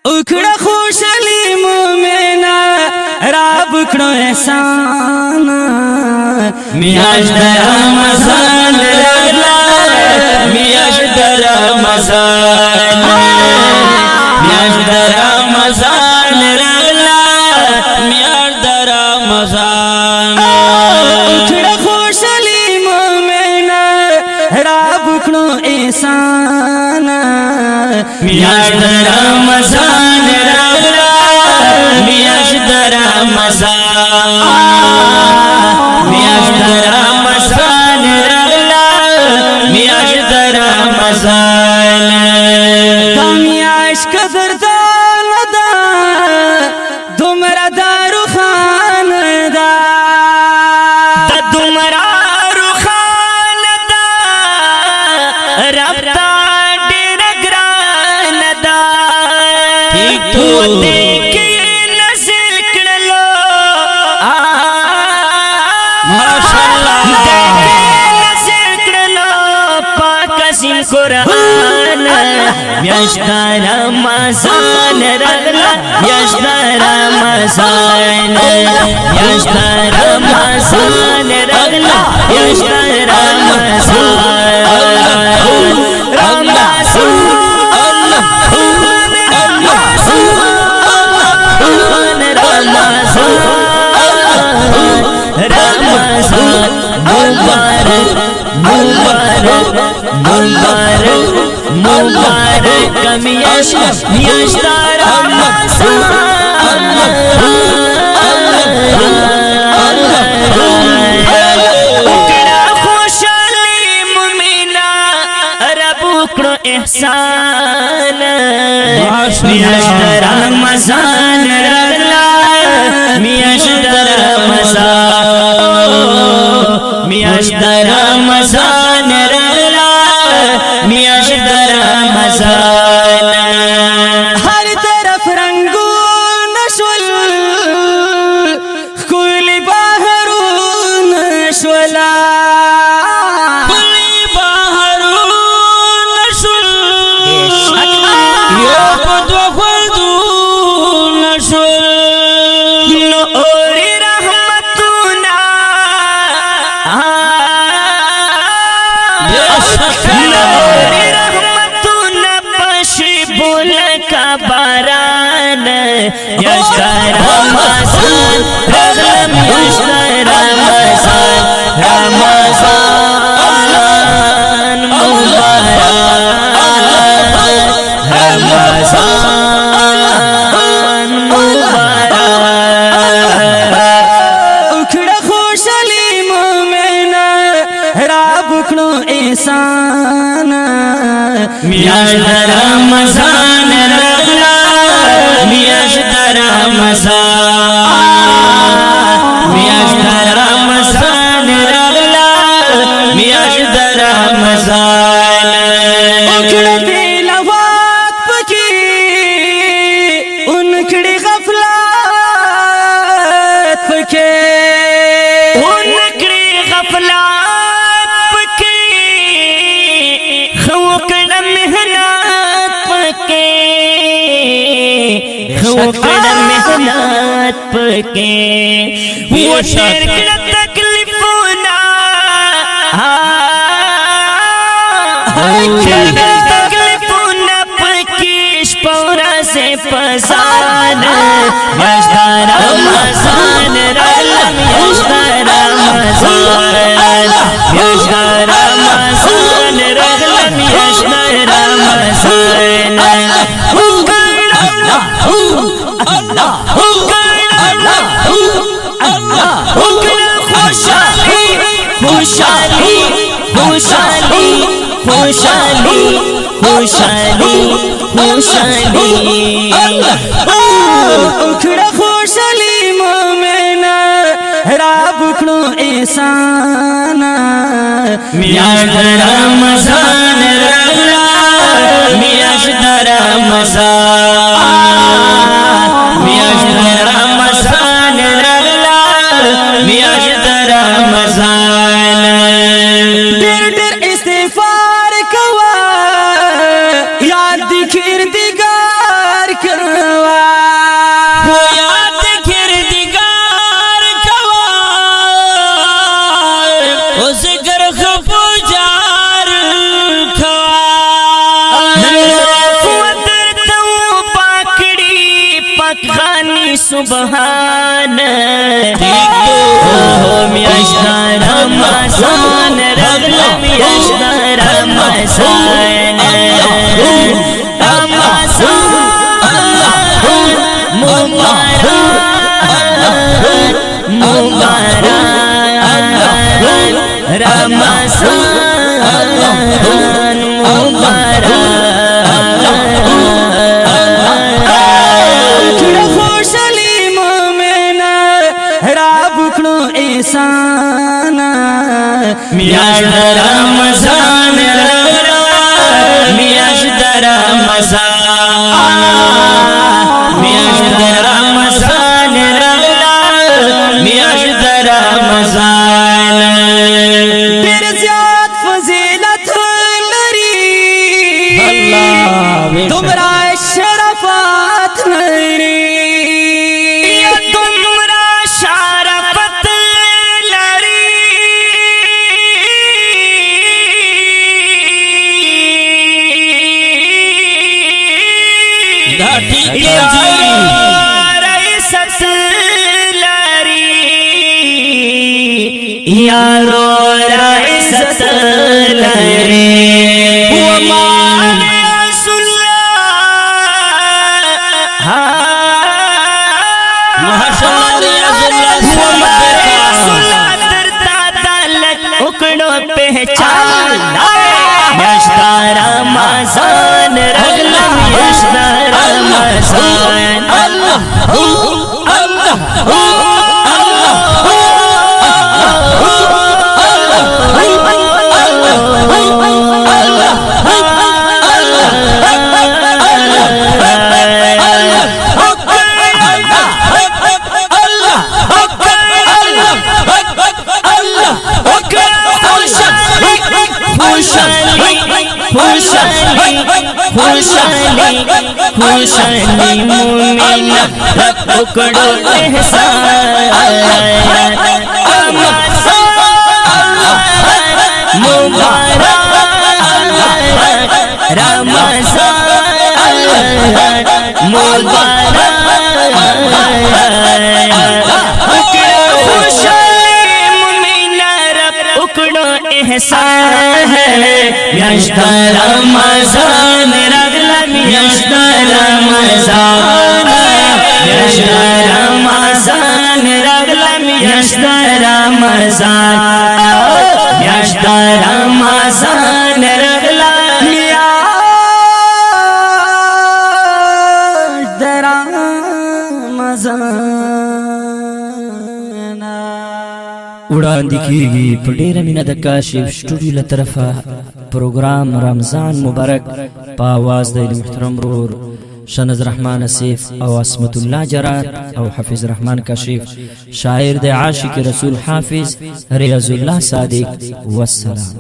उखड़ा खुशली मोमेना राब उखड़ो एहसान मियाज रमज़ान रगला मियाज रमज़ान मियाज रमज़ान रगला मियाज रमज़ान उखड़ा खुशली मोमेना राब उखड़ो एहसान मियाज रमज़ान रगला मियाज रमज़ान मियाज रमज़ान रगला मियाज रमज़ान मियाज कदरदान दा दुमरा दारू खान दा दुमरा रुखान दा रब्ता तू देख नस्ल कड़लो माशाअल्लाह देख नस्ल कड़लो पाकसिन कुरान यश्ता रमज़ान रगला यश्ता रमज़ान यश्ता रमज़ान रगला यश्ता मुबारक मियाज उकड़ा खुशली मुमिना रब उकड़ो एहसान मियाज रमज़ान रगला मियाज रमज़ान मियाज रमज़ान रगला मियाज रमज़ान हर तरफ रंगो नशुल कुल बहरून नशुला कुल बहरून नशुल यबदुल नशुल नूरी रहमतुना नूरी रहमतुना पशिबुल का बारान यश्ता रमज़ान रगला यश्ता रमज़ान रमज़ान मुबारक रमज़ान मुबारक उखड़ा खुशली मोमेना राब उखड़ो एहसान मियाज रमज़ान रगला मियाज रमज़ान मियाज रमज़ान रगला मियाज रमज़ान उखड़ा तिलावत पकी उनखड़ी गफलत पके उनखड़ी गफलत पकी खौकड़ा मेहनत पके खौकड़ा मेहनत पके वो शेर कड़ा तकलीफुना तकलीफुना पकीश पौरा से पसान यश्ता रमज़ान रगला यश्ता रमज़ान यश्ता रमज़ान रगला यश्ता रमज़ान खुशहाली खुशहाली खुशहाली खुशहाली खुशहाली उखड़ा खुशली मोमेना राब उखड़ो एहसान मियाज रमज़ान रगला मियाज रमज़ान मियाज रमज़ान रगला मियाज रमज़ान डेर डेर इस्तिग़फ़ार कवा याद दिखिर दिगार कर سبحان میاشت رمضان رغلا میاشت رمضان مبارک مبارک رمضان مبارک خوشحالی مومنا رب کړو احسان میاشت رمضان میاشت رمضان میاشت رمضان میاشت رمضان ډېر زیات فضیلت لري دومره شرافت لري دومره شرافت لري دا ټیک دی رئیست لري یارو رئیست لري وما رسول پہچان میاشت رمضان رغلا میاشت رمضان خوشحالی مومن رب اکڑو احسان مبارک رمضان مبارک خوشحالی مومن رب اکڑو احسان میاشت رمضان رغلا میاشت رمضان میاشت رمضان رغلا میاشت رمضان میاشت رمضان رغلا میاشت رمضان وړاندې کیږي په ډیره مینه د کاشف سټوډیو له طرفه پروګرام رمضان مبارک په आवाज د محترم رور شنز رحمان اسیف او عصمت الله جرار او حافظ رحمان کاشف شاعر د عاشق رسول حافظ ریاض الله صادق والسلام